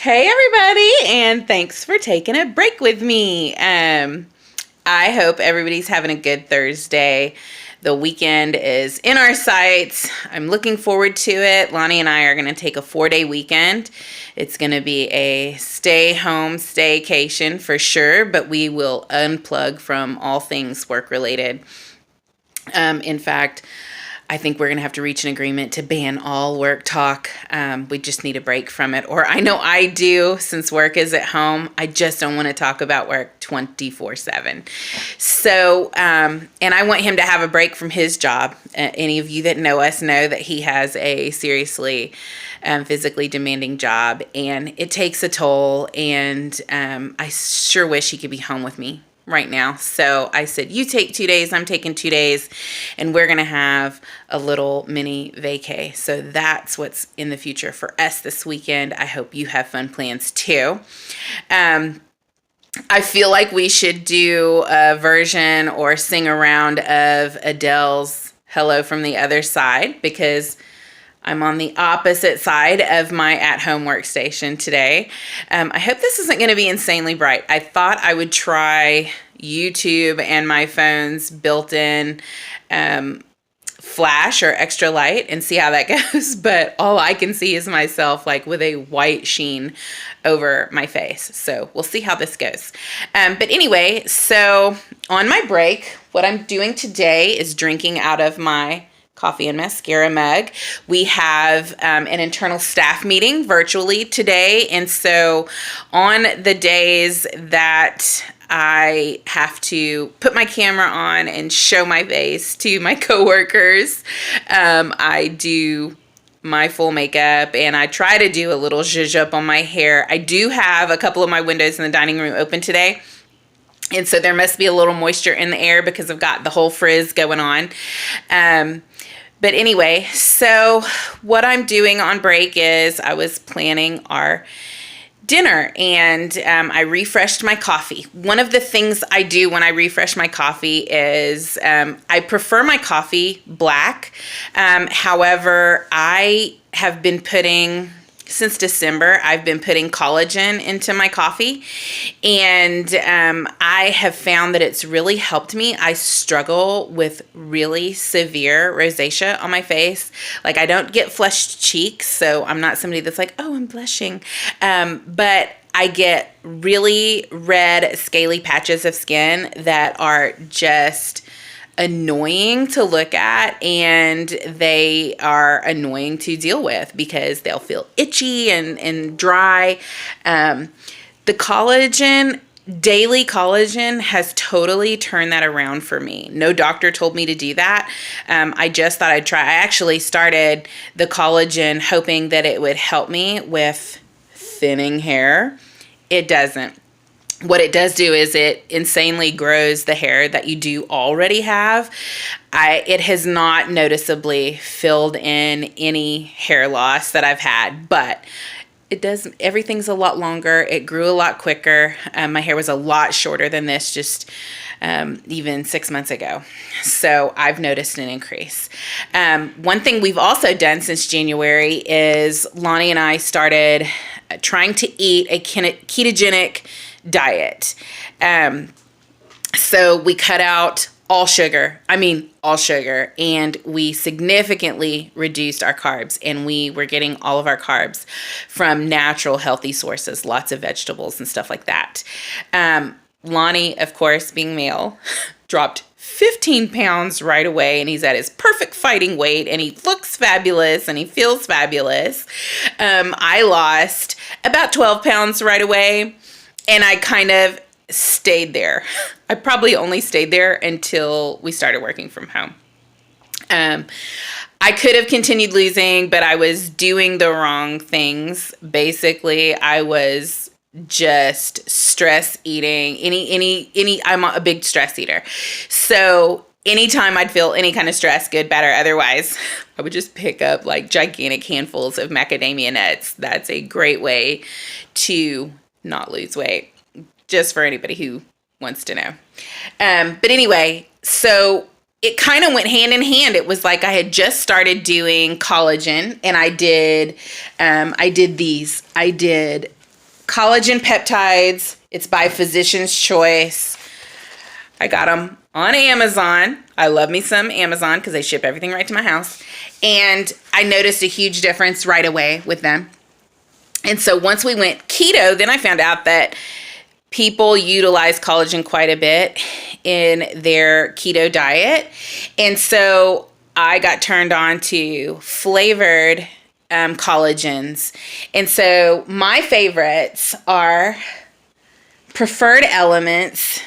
Hey everybody, and thanks for taking a break with me. I hope everybody's having a good Thursday. The weekend is in our sights. I'm looking forward to it. Lonnie and I are going to take a 4-day weekend. It's going to be a stay-home staycation for sure, but we will unplug from all things work-related. In fact, I think we're going to have to reach an agreement to ban all work talk. We just need a break from it. Or I know I do, since work is at home. I just don't want to talk about work 24/7. So, and I want him to have a break from his job. Any of you that know us know that he has a seriously physically demanding job, and it takes a toll. And I sure wish he could be home with me right now. So I said, you take 2 days, I'm taking 2 days, and we're going to have a little mini vacay. So that's what's in the future for us this weekend. I hope you have fun plans too. I feel like we should do a version or sing around of Adele's Hello from the Other Side, because I'm on the opposite side of my at-home workstation today. I hope this isn't going to be insanely bright. I thought I would try YouTube and my phone's built-in flash or extra light and see how that goes. But all I can see is myself like with a white sheen over my face. So we'll see how this goes. But anyway, so on my break, what I'm doing today is drinking out of my coffee and mascara mug. We have an internal staff meeting virtually today. And so on the days that I have to put my camera on and show my face to my coworkers, I do my full makeup and I try to do a little zhuzh up on my hair. I do have a couple of my windows in the dining room open today. And so there must be a little moisture in the air because I've got the whole frizz going on. But anyway, so what I'm doing on break is I was planning our dinner, and I refreshed my coffee. One of the things I do when I refresh my coffee is I prefer my coffee black. However, I have been putting, since December, I've been putting collagen into my coffee, and I have found that it's really helped me. I struggle with really severe rosacea on my face. Like, I don't get flushed cheeks, so I'm not somebody that's like, oh, I'm blushing. But I get really red, scaly patches of skin that are just annoying to look at, and they are annoying to deal with because they'll feel itchy and dry. The collagen, daily collagen, has totally turned that around for me. No doctor told me to do that. I just thought I'd try. I actually started the collagen hoping that it would help me with thinning hair. It doesn't. What it does do is it insanely grows the hair that you do already have. It has not noticeably filled in any hair loss that I've had, but it does. Everything's a lot longer. It grew a lot quicker. My hair was a lot shorter than this just even 6 months ago. So I've noticed an increase. One thing we've also done since January is Lonnie and I started trying to eat a ketogenic diet. So we cut out all sugar, and we significantly reduced our carbs, and we were getting all of our carbs from natural, healthy sources, lots of vegetables and stuff like that. Lonnie, of course, being male, dropped 15 pounds right away, and he's at his perfect fighting weight, and he looks fabulous, and he feels fabulous. I lost about 12 pounds right away, and I kind of stayed there. I probably only stayed there until we started working from home. I could have continued losing, but I was doing the wrong things. Basically, I was just stress eating. I'm a big stress eater. So anytime I'd feel any kind of stress, good, bad, or otherwise, I would just pick up like gigantic handfuls of macadamia nuts. That's a great way to not lose weight, just for anybody who wants to know. But anyway, so it kind of went hand in hand. It was like I had just started doing collagen, and I did collagen peptides. It's by Physician's Choice. I got them on Amazon. I love me some Amazon because they ship everything right to my house. And I noticed a huge difference right away with them. And so once we went keto, then I found out that people utilize collagen quite a bit in their keto diet. And so I got turned on to flavored collagens. And so my favorites are Preferred Elements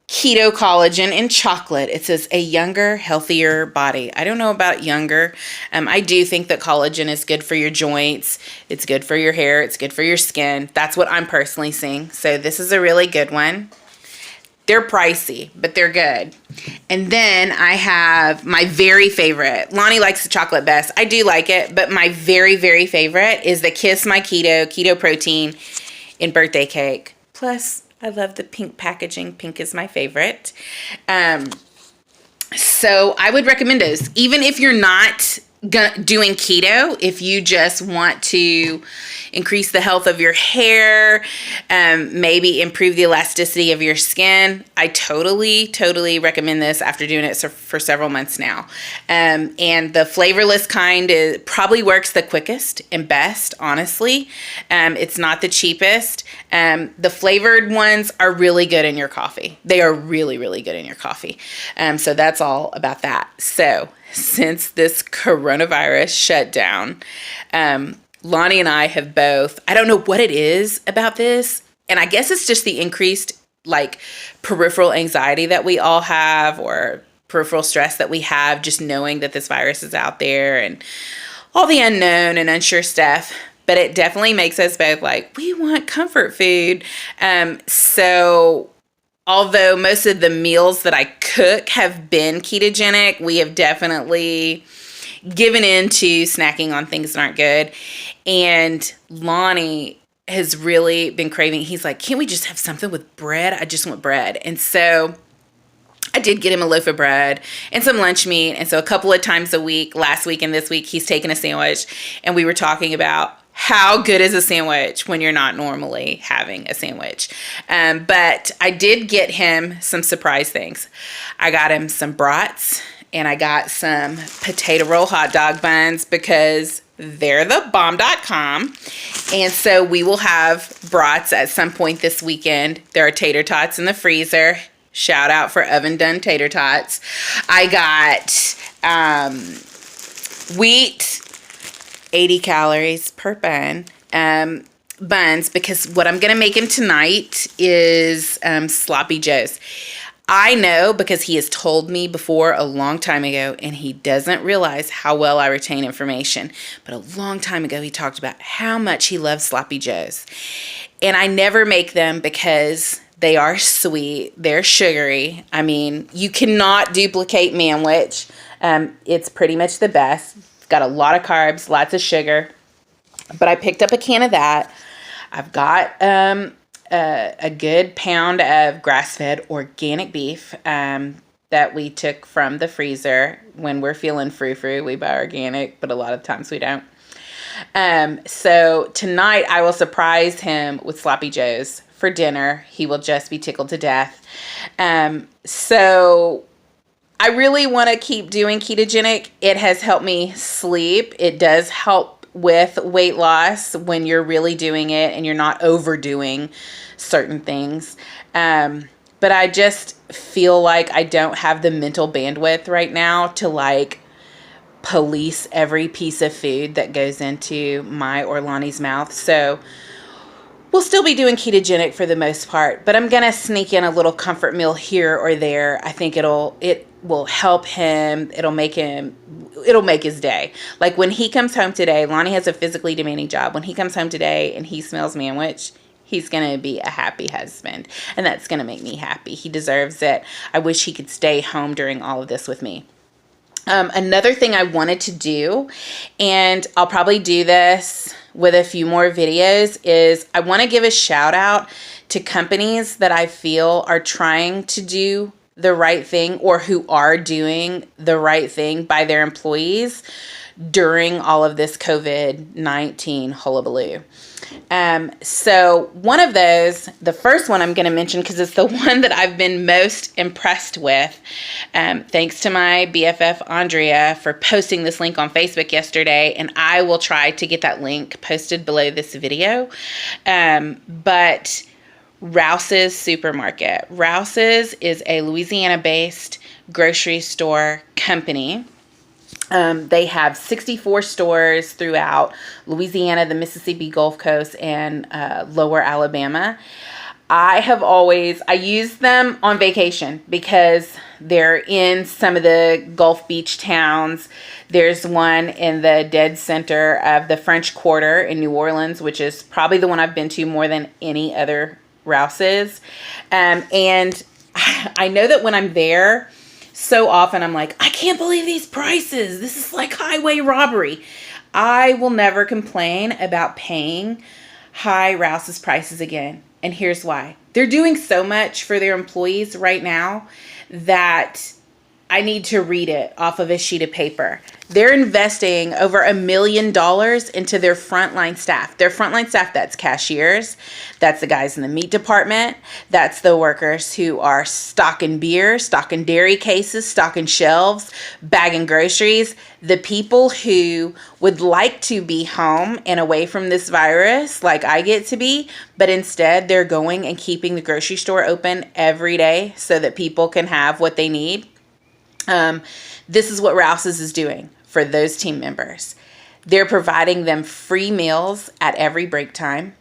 Keto Collagen in chocolate. It says a younger, healthier body. I don't know about younger. I do think that collagen is good for your joints. It's good for your hair. It's good for your skin. That's what I'm personally seeing. So this is a really good one. They're pricey, but they're good. And then I have my very favorite. Lonnie likes the chocolate best. I do like it, but my very, very favorite is the Kiss My Keto protein in birthday cake. Plus, I love the pink packaging. Pink is my favorite. So I would recommend those. Even if you're not doing keto, if you just want to increase the health of your hair, maybe improve the elasticity of your skin, I totally recommend this after doing it for several months now. And the flavorless kind probably works the quickest and best, honestly. It's not the cheapest. The flavored ones are really good in your coffee. They are really, really good in your coffee. So that's all about that. So since this coronavirus shutdown, Lonnie and I have both, I don't know what it is about this, and I guess it's just the increased peripheral anxiety that we all have, or peripheral stress that we have, just knowing that this virus is out there and all the unknown and unsure stuff. But it definitely makes us both we want comfort food. So although most of the meals that I cook have been ketogenic, we have definitely given in to snacking on things that aren't good. And Lonnie has really been craving. He's like, can't we just have something with bread? I just want bread. And so I did get him a loaf of bread and some lunch meat. And so a couple of times a week, last week and this week, he's taken a sandwich. And we were talking about how good is a sandwich when you're not normally having a sandwich. But I did get him some surprise things. I got him some brats and I got some potato roll hot dog buns because they're the bomb.com. And so we will have brats at some point this weekend. There are tater tots in the freezer. Shout out for oven done tater tots. I got wheat, 80 calories per bun, buns, because what I'm going to make him tonight is sloppy joes. I know because he has told me before a long time ago, and he doesn't realize how well I retain information, but a long time ago he talked about how much he loves sloppy joes. And I never make them because they are sweet, they're sugary. I mean, you cannot duplicate manwich. It's pretty much the best. It's got a lot of carbs, lots of sugar. But I picked up a can of that. I've got a good pound of grass-fed organic beef that we took from the freezer. When we're feeling frou-frou, we buy organic, but a lot of times we don't. So tonight I will surprise him with sloppy joes for dinner. He will just be tickled to death. So I really want to keep doing ketogenic. It has helped me sleep. It does help with weight loss when you're really doing it and you're not overdoing certain things. But I just feel like I don't have the mental bandwidth right now to police every piece of food that goes into my or Lonnie's mouth. So we'll still be doing ketogenic for the most part, but I'm going to sneak in a little comfort meal here or there. I think it will help him. It'll make his day. Like when he comes home today, Lonnie has a physically demanding job. When he comes home today and he smells manwich, he's going to be a happy husband, and that's going to make me happy. He deserves it. I wish he could stay home during all of this with me. Another thing I wanted to do, and I'll probably do this with a few more videos, is I want to give a shout out to companies that I feel are trying to do the right thing or who are doing the right thing by their employees during all of this COVID-19 hullabaloo. So one of those, the first one I'm going to mention because it's the one that I've been most impressed with. Thanks to my BFF Andrea for posting this link on Facebook yesterday, and I will try to get that link posted below this video. But Rouses Supermarket. Rouses is a Louisiana-based grocery store company. They have 64 stores throughout Louisiana, the Mississippi Gulf Coast, and lower Alabama. I use them on vacation because they're in some of the Gulf Beach towns. There's one in the dead center of the French Quarter in New Orleans, which is probably the one I've been to more than any other Rouses. And I know that when I'm there, so often I'm like, I can't believe these prices. This is like highway robbery. I will never complain about paying high Rouses prices again. And here's why. They're doing so much for their employees right now that I need to read it off of a sheet of paper. They're investing over $1 million into their frontline staff. Their frontline staff, that's cashiers, that's the guys in the meat department, that's the workers who are stocking beer, stocking dairy cases, stocking shelves, bagging groceries, the people who would like to be home and away from this virus like I get to be, but instead they're going and keeping the grocery store open every day so that people can have what they need. This is what Rouses is doing for those team members. They're providing them free meals at every break time.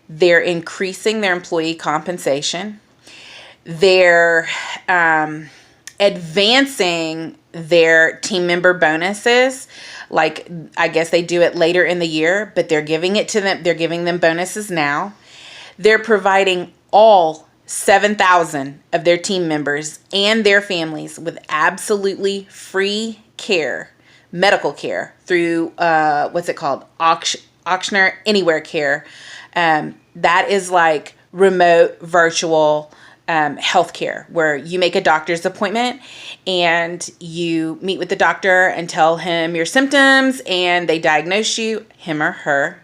They're increasing their employee compensation. They're advancing their team member bonuses. Like, I guess they do it later in the year, but they're giving it to them. They're giving them bonuses now. They're providing all 7,000 of their team members and their families with absolutely free care, medical care through, what's it called? Auctioner Anywhere Care. That is like remote virtual healthcare where you make a doctor's appointment and you meet with the doctor and tell him your symptoms and they diagnose you, him or her.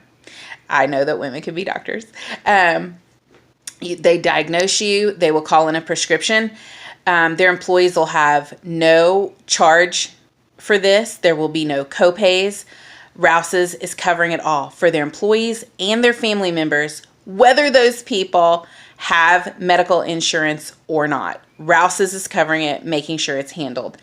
I know that women can be doctors. They diagnose you. They will call in a prescription. Their employees will have no charge for this. There will be no copays. Rouses is covering it all for their employees and their family members, whether those people have medical insurance or not. Rouses is covering it, making sure it's handled.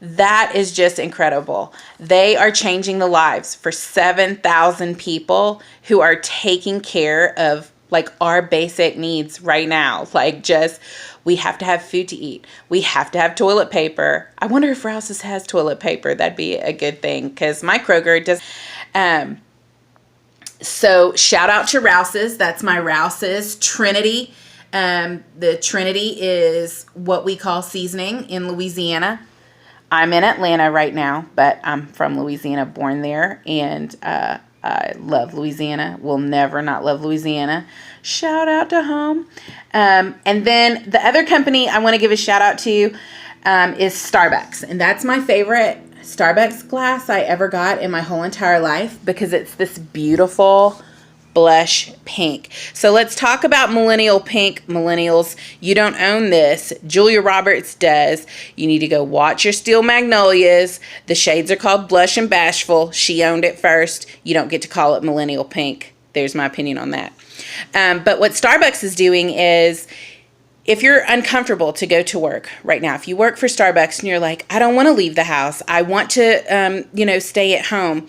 That is just incredible. They are changing the lives for 7,000 people who are taking care of like our basic needs right now. Like just, we have to have food to eat. We have to have toilet paper. I wonder if Rouses has toilet paper. That'd be a good thing because my Kroger does. So shout out to Rouses. That's my Rouses Trinity. The Trinity is what we call seasoning in Louisiana. I'm in Atlanta right now, but I'm from Louisiana, born there, and I love Louisiana. Will never not love Louisiana. Shout out to home. And then the other company I want to give a shout out to is Starbucks. And that's my favorite Starbucks glass I ever got in my whole entire life because it's this beautiful blush pink. So let's talk about millennial pink. Millennials, you don't own this. Julia Roberts does. You need to go watch your Steel Magnolias. The shades are called Blush and Bashful. She owned it first. You don't get to call it millennial pink. There's my opinion on that. But what Starbucks is doing is, if you're uncomfortable to go to work right now, if you work for Starbucks and you're like, I don't want to leave the house, I want to, stay at home.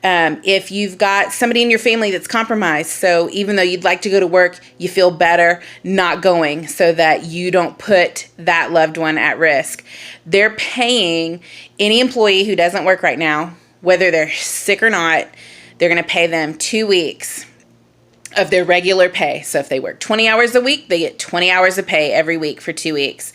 If you've got somebody in your family that's compromised, so even though you'd like to go to work, you feel better not going so that you don't put that loved one at risk. They're paying any employee who doesn't work right now, whether they're sick or not, they're going to pay them 2 weeks of their regular pay. So if they work 20 hours a week, they get 20 hours of pay every week for 2 weeks.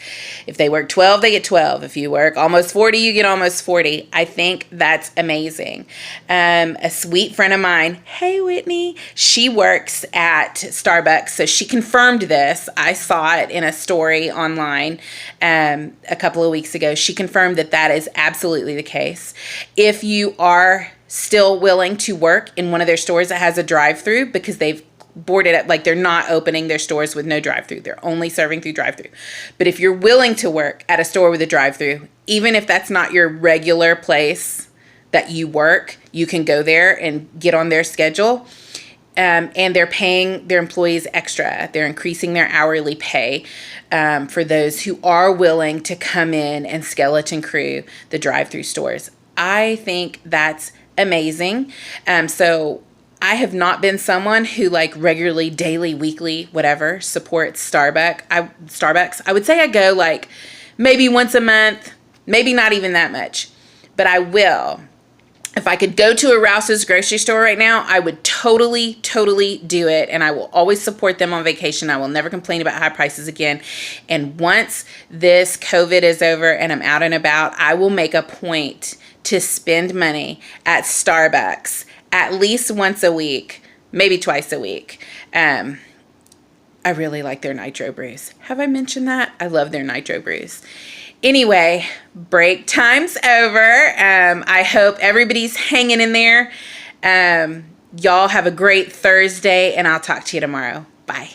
If they work 12, they get 12. If you work almost 40, you get almost 40. I think that's amazing. A sweet friend of mine, hey Whitney, she works at Starbucks. So she confirmed this. I saw it in a story online a couple of weeks ago. She confirmed that that is absolutely the case. If you are still willing to work in one of their stores that has a drive-through, because they've boarded up, like they're not opening their stores with no drive-through. They're only serving through drive-through. But if you're willing to work at a store with a drive-through, even if that's not your regular place that you work, you can go there and get on their schedule. And they're paying their employees extra. They're increasing their hourly pay for those who are willing to come in and skeleton crew the drive-through stores. I think that's amazing. So I have not been someone who like regularly, daily, weekly, whatever, supports Starbucks. I would say I go like maybe once a month, maybe not even that much, but I will. If I could go to a Rouses grocery store right now, I would totally do it. And I will always support them on vacation. I will never complain about high prices again. And once this COVID is over and I'm out and about, I will make a point to spend money at Starbucks at least once a week, maybe twice a week. I really like their nitro brews. Have I mentioned that? I love their nitro brews. Anyway, break time's over. I hope everybody's hanging in there. Y'all have a great Thursday, and I'll talk to you tomorrow. Bye.